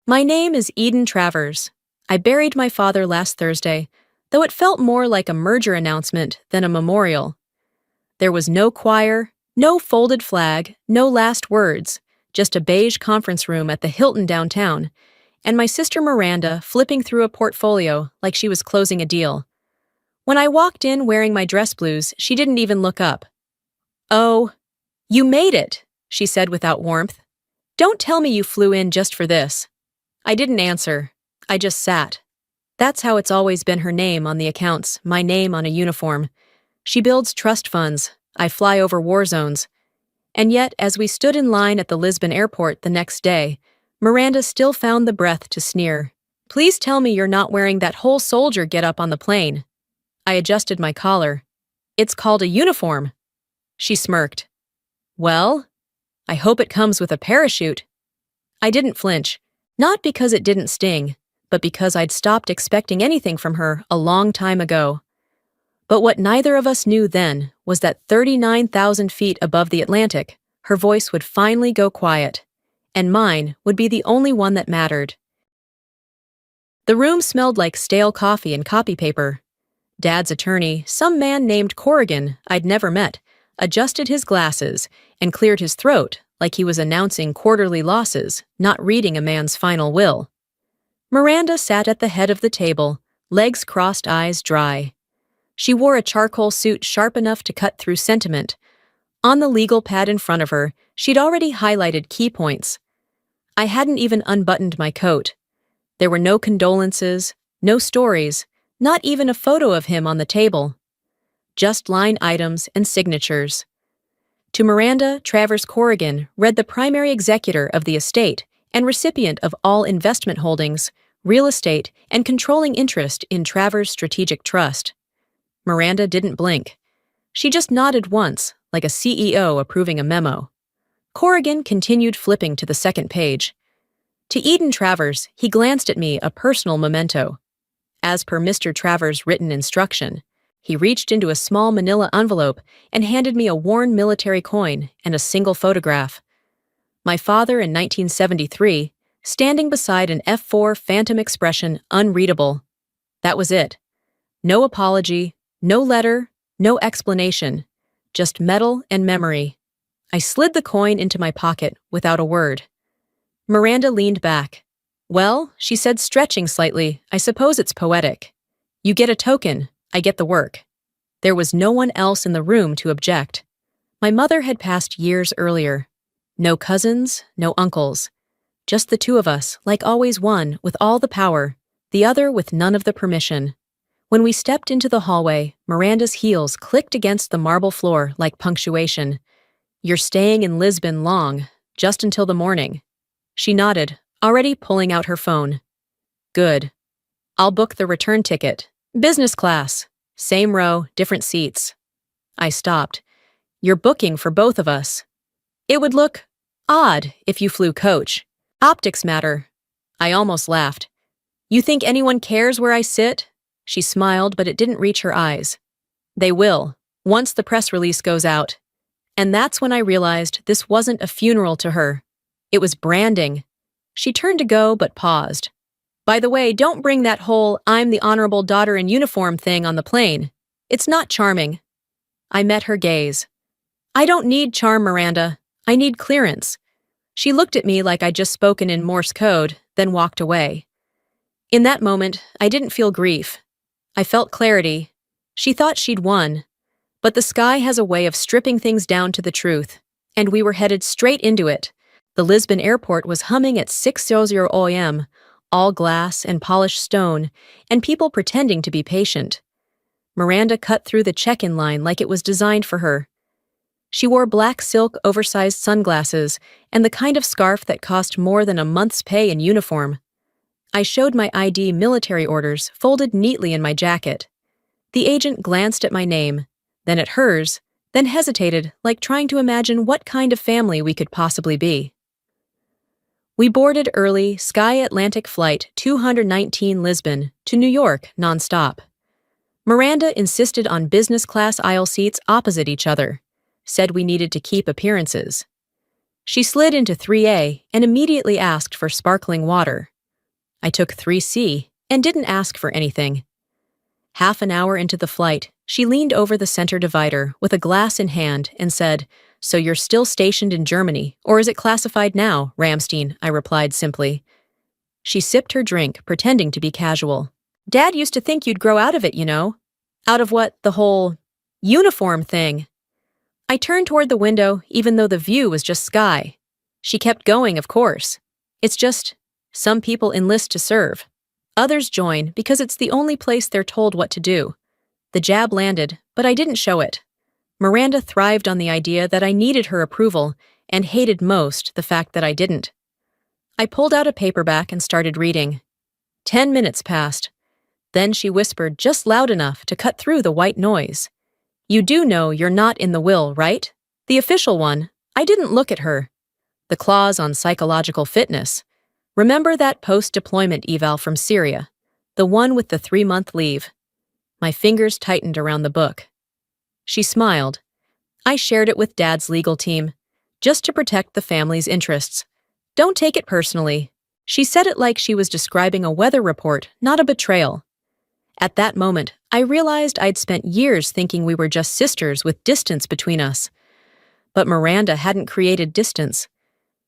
My name is Eden Travers. I buried my father last Thursday, though it felt more like a merger announcement than a memorial. There was no choir, no folded flag, no last words, just a beige conference room at the Hilton downtown, and my sister Miranda flipping through a portfolio like she was closing a deal. When I walked in wearing my dress blues, she didn't even look up. "Oh, you made it," she said without warmth. "Don't tell me you flew in just for this." I didn't answer. I just sat. That's how it's always been her name on the accounts, my name on a uniform. She builds trust funds. I fly over war zones. And yet, as we stood in line at the Lisbon airport the next day, Miranda still found the breath to sneer. "Please tell me you're not wearing that whole soldier get-up on the plane." I adjusted my collar. "It's called a uniform." She smirked. "Well, I hope it comes with a parachute." I didn't flinch, not because it didn't sting, but because I'd stopped expecting anything from her a long time ago. But what neither of us knew then was that 39,000 feet above the Atlantic, her voice would finally go quiet, and mine would be the only one that mattered. The room smelled like stale coffee and copy paper. Dad's attorney, some man named Corrigan I'd never met, adjusted his glasses and cleared his throat like he was announcing quarterly losses, not reading a man's final will. Miranda sat at the head of the table, legs crossed, eyes dry. She wore a charcoal suit sharp enough to cut through sentiment. On the legal pad in front of her, she'd already highlighted key points. I hadn't even unbuttoned my coat. There were no condolences, no stories, not even a photo of him on the table. Just line items and signatures. To Miranda, Travers Corrigan read the primary executor of the estate and recipient of all investment holdings, real estate, and controlling interest in Travers Strategic Trust. Miranda didn't blink. She just nodded once, like a CEO approving a memo. Corrigan continued flipping to the second page. To Eden Travers, he glanced at me, a personal memento. As per Mr. Travers' written instruction, he reached into a small manila envelope and handed me a worn military coin and a single photograph. My father in 1973, standing beside an F-4 Phantom expression unreadable. That was it. No apology, no letter, no explanation, just metal and memory. I slid the coin into my pocket without a word. Miranda leaned back. "Well," she said, stretching slightly, "I suppose it's poetic. You get a token, I get the work." There was no one else in the room to object. My mother had passed years earlier. No cousins, no uncles. Just the two of us, like always, one with all the power, the other with none of the permission. When we stepped into the hallway, Miranda's heels clicked against the marble floor like punctuation. "You're staying in Lisbon long, just until the morning." She nodded, already pulling out her phone. "Good. I'll book the return ticket. Business class. Same row, different seats." I stopped. "You're booking for both of us. It would look odd if you flew coach. Optics matter." I almost laughed. "You think anyone cares where I sit?" She smiled, but it didn't reach her eyes. "They will, once the press release goes out." And that's when I realized this wasn't a funeral to her. It was branding. She turned to go, but paused. "By the way, don't bring that whole 'I'm the honorable daughter in uniform' thing on the plane. It's not charming." I met her gaze. "I don't need charm, Miranda. I need clearance." She looked at me like I'd just spoken in Morse code, then walked away. In that moment, I didn't feel grief. I felt clarity. She thought she'd won. But the sky has a way of stripping things down to the truth, and we were headed straight into it. The Lisbon airport was humming at 6:00 a.m., all glass and polished stone, and people pretending to be patient. Miranda cut through the check-in line like it was designed for her. She wore black silk oversized sunglasses and the kind of scarf that cost more than a month's pay in uniform. I showed my ID military orders folded neatly in my jacket. The agent glanced at my name, then at hers, then hesitated, like trying to imagine what kind of family we could possibly be. We boarded early Sky Atlantic Flight 219 Lisbon to New York nonstop. Miranda insisted on business class aisle seats opposite each other, said we needed to keep appearances. She slid into 3A and immediately asked for sparkling water. I took 3C and didn't ask for anything. Half an hour into the flight, she leaned over the center divider with a glass in hand and said, "So you're still stationed in Germany, or is it classified now, Ramstein?" I replied simply. She sipped her drink, pretending to be casual. "Dad used to think you'd grow out of it, you know. Out of what, the whole uniform thing." I turned toward the window, even though the view was just sky. She kept going, of course. "It's just, some people enlist to serve. Others join because it's the only place they're told what to do." The jab landed, but I didn't show it. Miranda thrived on the idea that I needed her approval and hated most the fact that I didn't. I pulled out a paperback and started reading. 10 minutes passed. Then she whispered just loud enough to cut through the white noise. "You do know you're not in the will, right? The official one." I didn't look at her. "The clause on psychological fitness. Remember that post-deployment eval from Syria? The one with the 3-month leave." My fingers tightened around the book. She smiled. "I shared it with Dad's legal team, just to protect the family's interests. Don't take it personally." She said it like she was describing a weather report, not a betrayal. At that moment, I realized I'd spent years thinking we were just sisters with distance between us. But Miranda hadn't created distance.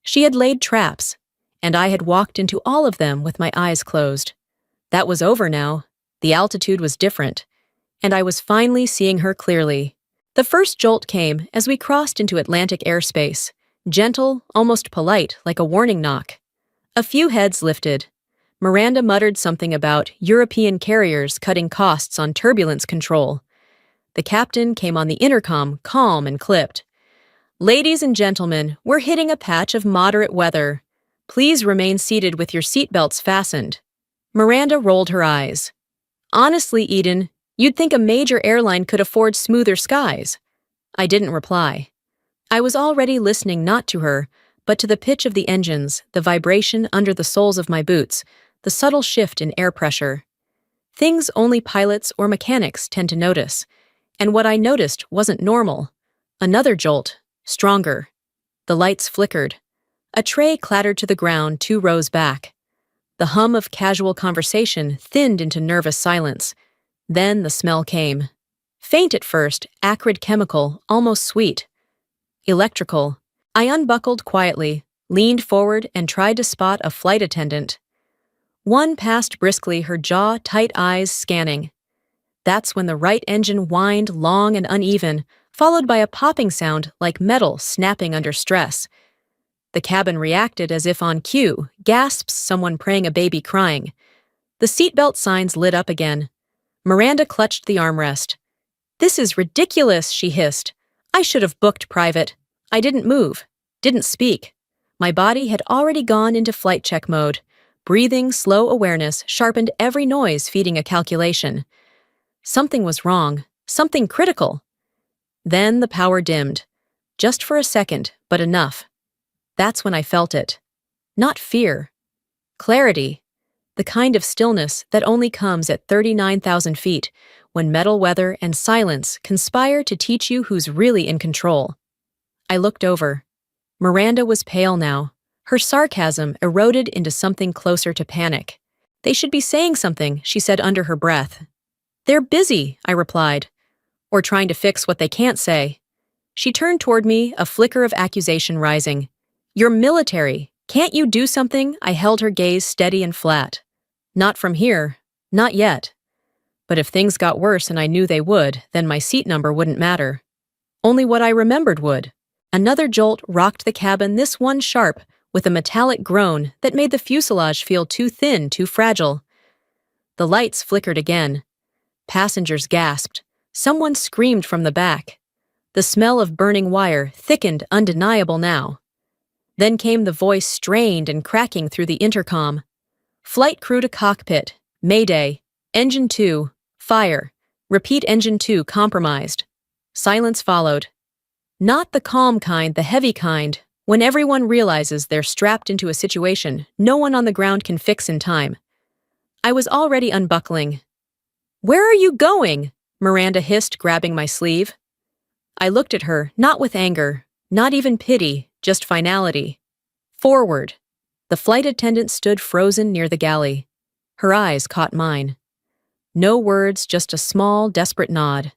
She had laid traps, and I had walked into all of them with my eyes closed. That was over now. The altitude was different, and I was finally seeing her clearly. The first jolt came as we crossed into Atlantic airspace, gentle, almost polite, like a warning knock. A few heads lifted. Miranda muttered something about European carriers cutting costs on turbulence control. The captain came on the intercom, calm and clipped. "Ladies and gentlemen, we're hitting a patch of moderate weather. Please remain seated with your seatbelts fastened." Miranda rolled her eyes. "Honestly, Eden, you'd think a major airline could afford smoother skies." I didn't reply. I was already listening not to her, but to the pitch of the engines, the vibration under the soles of my boots, the subtle shift in air pressure. Things only pilots or mechanics tend to notice, and what I noticed wasn't normal. Another jolt, stronger. The lights flickered. A tray clattered to the ground 2 rows back. The hum of casual conversation thinned into nervous silence. Then the smell came. Faint at first, acrid chemical, almost sweet. Electrical. I unbuckled quietly, leaned forward, and tried to spot a flight attendant. One passed briskly, her jaw, tight eyes scanning. That's when the right engine whined long and uneven, followed by a popping sound like metal snapping under stress. The cabin reacted as if on cue, gasps, someone praying, a baby crying. The seatbelt signs lit up again. Miranda clutched the armrest. "This is ridiculous," she hissed. "I should have booked private." I didn't move, didn't speak. My body had already gone into flight check mode. Breathing, slow awareness sharpened every noise, feeding a calculation. Something was wrong, something critical. Then the power dimmed. Just for a second, but enough. That's when I felt it. Not fear. Clarity. The kind of stillness that only comes at 39,000 feet, when metal weather and silence conspire to teach you who's really in control. I looked over. Miranda was pale now. Her sarcasm eroded into something closer to panic. "They should be saying something," she said under her breath. "They're busy," I replied. "Or trying to fix what they can't say." She turned toward me, a flicker of accusation rising. "You're military. Can't you do something?" I held her gaze steady and flat. "Not from here. Not yet. But if things got worse, and I knew they would, then my seat number wouldn't matter. Only what I remembered would." Another jolt rocked the cabin, this one sharp, with a metallic groan that made the fuselage feel too thin, too fragile. The lights flickered again. Passengers gasped. Someone screamed from the back. The smell of burning wire thickened, undeniable now. Then came the voice, strained and cracking through the intercom. "Flight crew to cockpit. Mayday. Engine 2. Fire. Repeat, engine 2 compromised." Silence followed. Not the calm kind, the heavy kind, when everyone realizes they're strapped into a situation no one on the ground can fix in time. I was already unbuckling. "Where are you going?" Miranda hissed, grabbing my sleeve. I looked at her, not with anger, not even pity, just finality. "Forward." The flight attendant stood frozen near the galley. Her eyes caught mine. No words, just a small, desperate nod.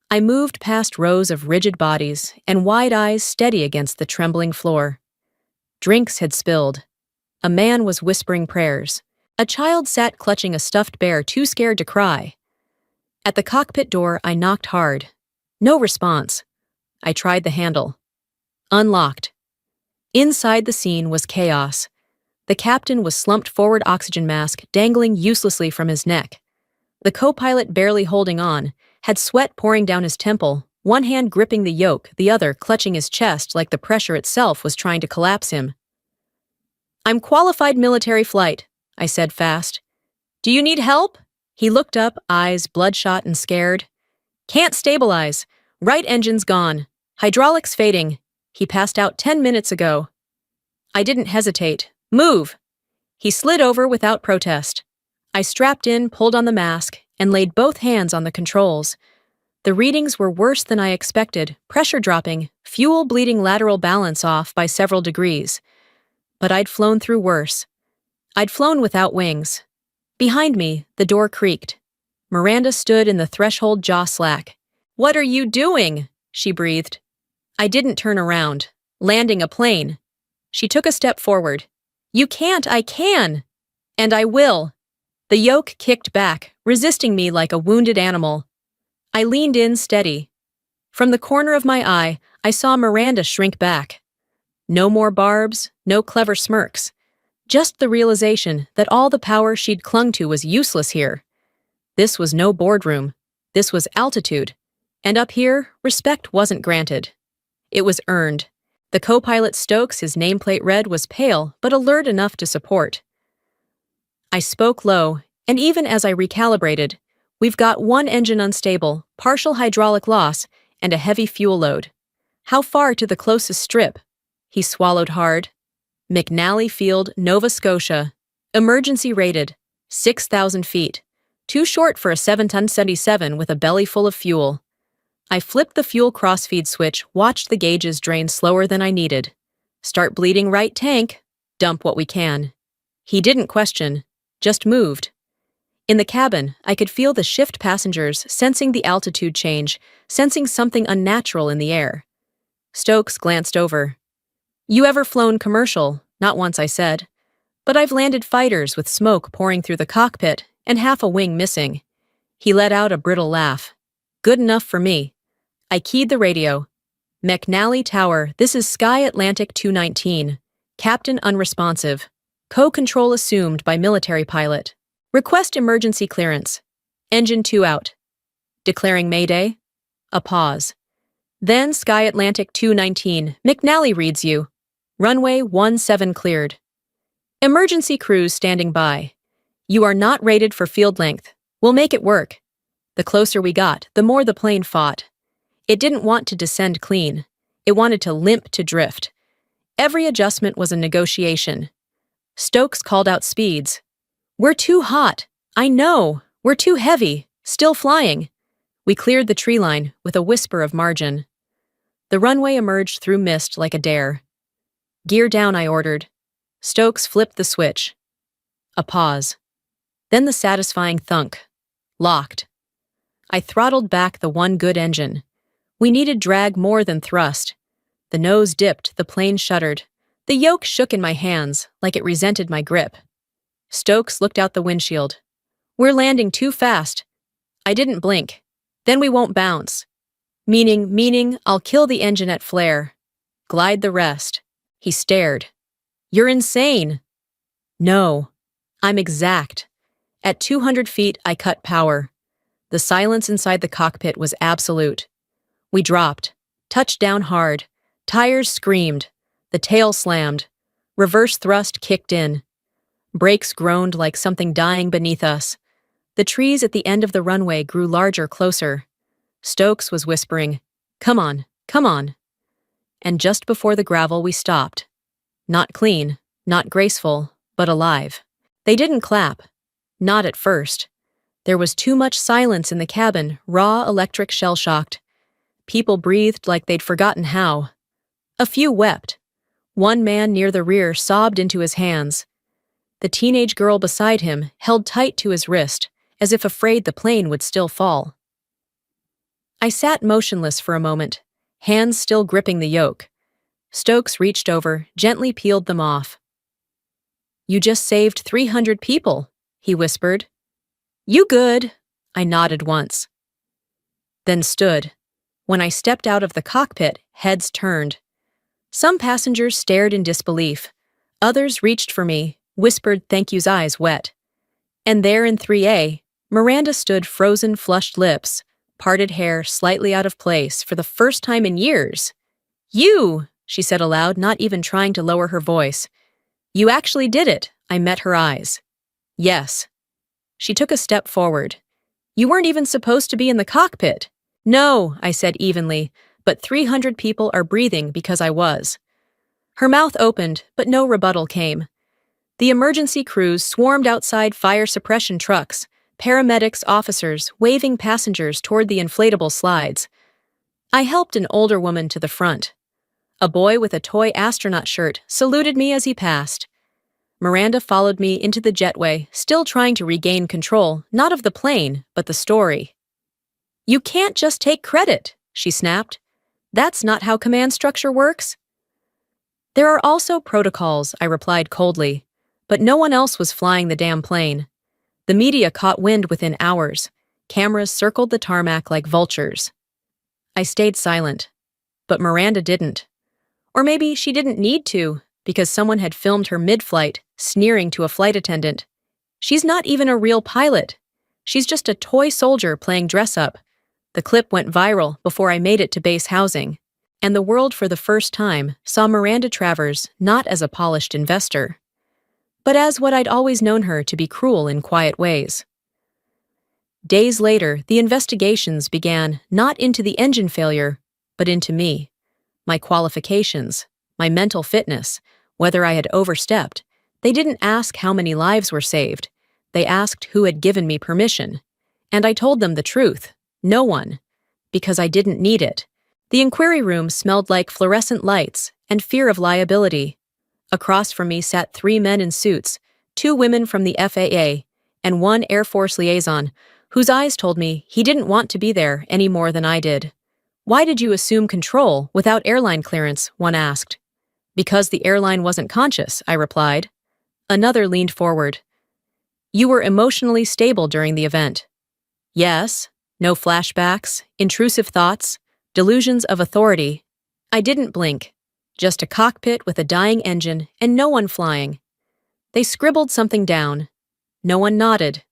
I moved past rows of rigid bodies and wide eyes steady against the trembling floor. Drinks had spilled. A man was whispering prayers. A child sat clutching a stuffed bear too scared to cry. At the cockpit door, I knocked hard. No response. I tried the handle. Unlocked. Inside the scene was chaos. The captain was slumped forward, oxygen mask dangling uselessly from his neck. The co-pilot, barely holding on, had sweat pouring down his temple, one hand gripping the yoke, the other clutching his chest like the pressure itself was trying to collapse him. "I'm qualified military flight," I said fast. "Do you need help?" He looked up, eyes bloodshot and scared. "Can't stabilize. Right engine's gone. Hydraulics fading. He passed out 10 minutes ago." I didn't hesitate. "Move!" He slid over without protest. I strapped in, pulled on the mask, and laid both hands on the controls. The readings were worse than I expected, pressure dropping, fuel bleeding, lateral balance off by several degrees. But I'd flown through worse. I'd flown without wings. Behind me, the door creaked. Miranda stood in the threshold, jaw slack. "What are you doing?" she breathed. I didn't turn around. "Landing a plane." She took a step forward. "You can't, I can. And I will." The yoke kicked back, resisting me like a wounded animal. I leaned in steady. From the corner of my eye, I saw Miranda shrink back. No more barbs, no clever smirks. Just the realization that all the power she'd clung to was useless here. This was no boardroom. This was altitude. And up here, respect wasn't granted. It was earned. The co-pilot Stokes, his nameplate read, was pale but alert enough to support. I spoke low, and even as I recalibrated, "We've got one engine unstable, partial hydraulic loss, and a heavy fuel load. How far to the closest strip?" He swallowed hard. "McNally Field, Nova Scotia. Emergency rated, 6,000 feet. Too short for a 7-ton 77 with a belly full of fuel." I flipped the fuel crossfeed switch, watched the gauges drain slower than I needed. "Start bleeding right tank. Dump what we can." He didn't question, just moved. In the cabin, I could feel the shift passengers, sensing the altitude change, sensing something unnatural in the air. Stokes glanced over. "You ever flown commercial?" "Not once," I said. "But I've landed fighters with smoke pouring through the cockpit and half a wing missing." He let out a brittle laugh. "Good enough for me." I keyed the radio. "McNally Tower, this is Sky Atlantic 219. Captain unresponsive. Co-control assumed by military pilot. Request emergency clearance. Engine 2 out." Declaring Mayday. A pause. Then Sky Atlantic 219, McNally reads you. Runway 17 cleared. Emergency crews standing by. "You are not rated for field length. We'll make it work." The closer we got, the more the plane fought. It didn't want to descend clean. It wanted to limp to drift. Every adjustment was a negotiation. Stokes called out speeds. "We're too hot. I know. We're too heavy. Still flying." We cleared the tree line with a whisper of margin. The runway emerged through mist like a dare. "Gear down," I ordered. Stokes flipped the switch. A pause. Then the satisfying thunk. Locked. I throttled back the one good engine. We needed drag more than thrust. The nose dipped, the plane shuddered. The yoke shook in my hands, like it resented my grip. Stokes looked out the windshield. "We're landing too fast." I didn't blink. "Then we won't bounce." Meaning, I'll kill the engine at flare. Glide the rest." He stared. "You're insane." "No. I'm exact." At 200 feet, I cut power. The silence inside the cockpit was absolute. We dropped. Touched down hard. Tires screamed. The tail slammed. Reverse thrust kicked in. Brakes groaned like something dying beneath us. The trees at the end of the runway grew larger, closer. Stokes was whispering, "Come on, come on." And just before the gravel, we stopped. Not clean, not graceful, but alive. They didn't clap. Not at first. There was too much silence in the cabin, raw, electric, shell-shocked. People breathed like they'd forgotten how. A few wept. One man near the rear sobbed into his hands. The teenage girl beside him held tight to his wrist, as if afraid the plane would still fall. I sat motionless for a moment, hands still gripping the yoke. Stokes reached over, gently peeled them off. "You just saved 300 people," he whispered. "You good?" I nodded once. Then stood. When I stepped out of the cockpit, heads turned. Some passengers stared in disbelief. Others reached for me, whispered thank you's eyes wet. And there in 3A, Miranda stood, frozen, flushed lips, parted hair slightly out of place for the first time in years. "You!" she said aloud, not even trying to lower her voice. "You actually did it." I met her eyes. "Yes." She took a step forward. "You weren't even supposed to be in the cockpit." "No," I said evenly, "but 300 people are breathing because I was." Her mouth opened, but no rebuttal came. The emergency crews swarmed outside fire suppression trucks, paramedics, officers, waving passengers toward the inflatable slides. I helped an older woman to the front. A boy with a toy astronaut shirt saluted me as he passed. Miranda followed me into the jetway, still trying to regain control, not of the plane, but the story. "You can't just take credit," she snapped. "That's not how command structure works." "There are also protocols," I replied coldly, but no one else was flying the damn plane. The media caught wind within hours. Cameras circled the tarmac like vultures. I stayed silent, but Miranda didn't. Or maybe she didn't need to, because someone had filmed her mid-flight, sneering to a flight attendant. "She's not even a real pilot. She's just a toy soldier playing dress-up." The clip went viral before I made it to base housing, and the world for the first time saw Miranda Travers not as a polished investor, but as what I'd always known her to be, cruel in quiet ways. Days later, the investigations began not into the engine failure, but into me, my qualifications, my mental fitness, whether I had overstepped. They didn't ask how many lives were saved. They asked who had given me permission. And I told them the truth. No one. Because I didn't need it. The inquiry room smelled like fluorescent lights and fear of liability. Across from me sat 3 men in suits, 2 women from the FAA, and 1 Air Force liaison, whose eyes told me he didn't want to be there any more than I did. "Why did you assume control without airline clearance?" one asked. "Because the airline wasn't conscious," I replied. Another leaned forward. "You were emotionally stable during the event." "Yes." No flashbacks, intrusive thoughts, delusions of authority. I didn't blink. Just a cockpit with a dying engine and no one flying. They scribbled something down. No one nodded.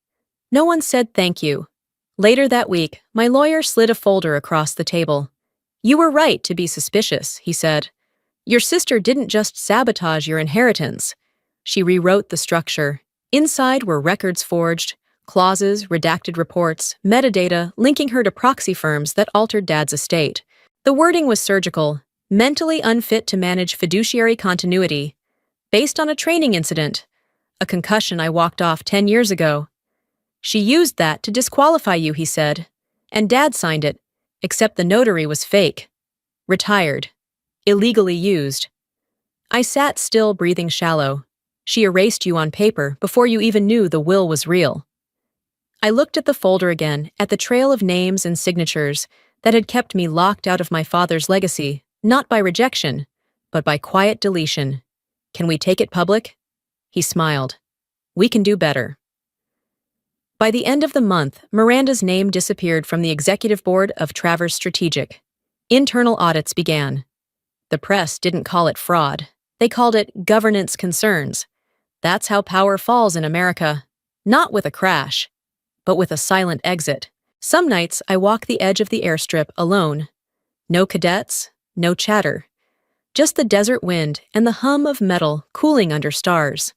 No one said thank you. Later that week, my lawyer slid a folder across the table. "You were right to be suspicious," he said. "Your sister didn't just sabotage your inheritance. She rewrote the structure. Inside were records forged, clauses, redacted reports, metadata linking her to proxy firms that altered Dad's estate. The wording was surgical, mentally unfit to manage fiduciary continuity, based on a training incident, a concussion I walked off 10 years ago. She used that to disqualify you," he said, "and Dad signed it, except the notary was fake. Retired. Illegally used." I sat still, breathing shallow. "She erased you on paper before you even knew the will was real." I looked at the folder again, at the trail of names and signatures that had kept me locked out of my father's legacy, not by rejection, but by quiet deletion. "Can we take it public?" He smiled. "We can do better." By the end of the month, Miranda's name disappeared from the executive board of Travers Strategic. Internal audits began. The press didn't call it fraud. They called it governance concerns. That's how power falls in America. Not with a crash, but with a silent exit. Some nights I walk the edge of the airstrip alone. No cadets, no chatter. Just the desert wind and the hum of metal cooling under stars.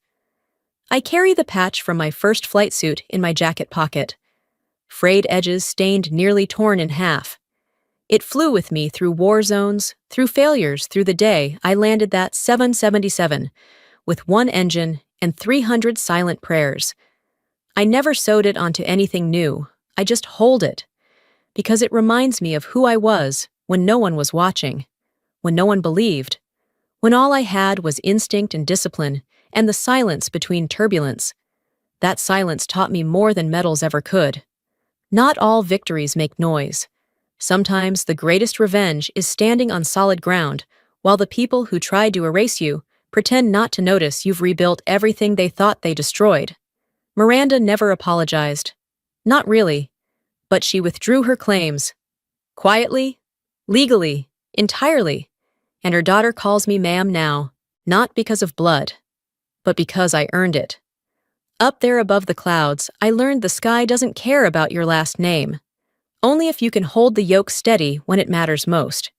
I carry the patch from my first flight suit in my jacket pocket. Frayed edges stained, nearly torn in half. It flew with me through war zones, through failures, through the day I landed that 777 with 1 engine and 300 silent prayers. I never sewed it onto anything new. I just hold it, because it reminds me of who I was when no one was watching, when no one believed, when all I had was instinct and discipline, and the silence between turbulence. That silence taught me more than medals ever could. Not all victories make noise. Sometimes the greatest revenge is standing on solid ground, while the people who tried to erase you pretend not to notice you've rebuilt everything they thought they destroyed. Miranda never apologized. Not really. But she withdrew her claims. Quietly, legally, entirely. And her daughter calls me ma'am now, not because of blood, but because I earned it. Up there above the clouds, I learned the sky doesn't care about your last name. Only if you can hold the yoke steady when it matters most.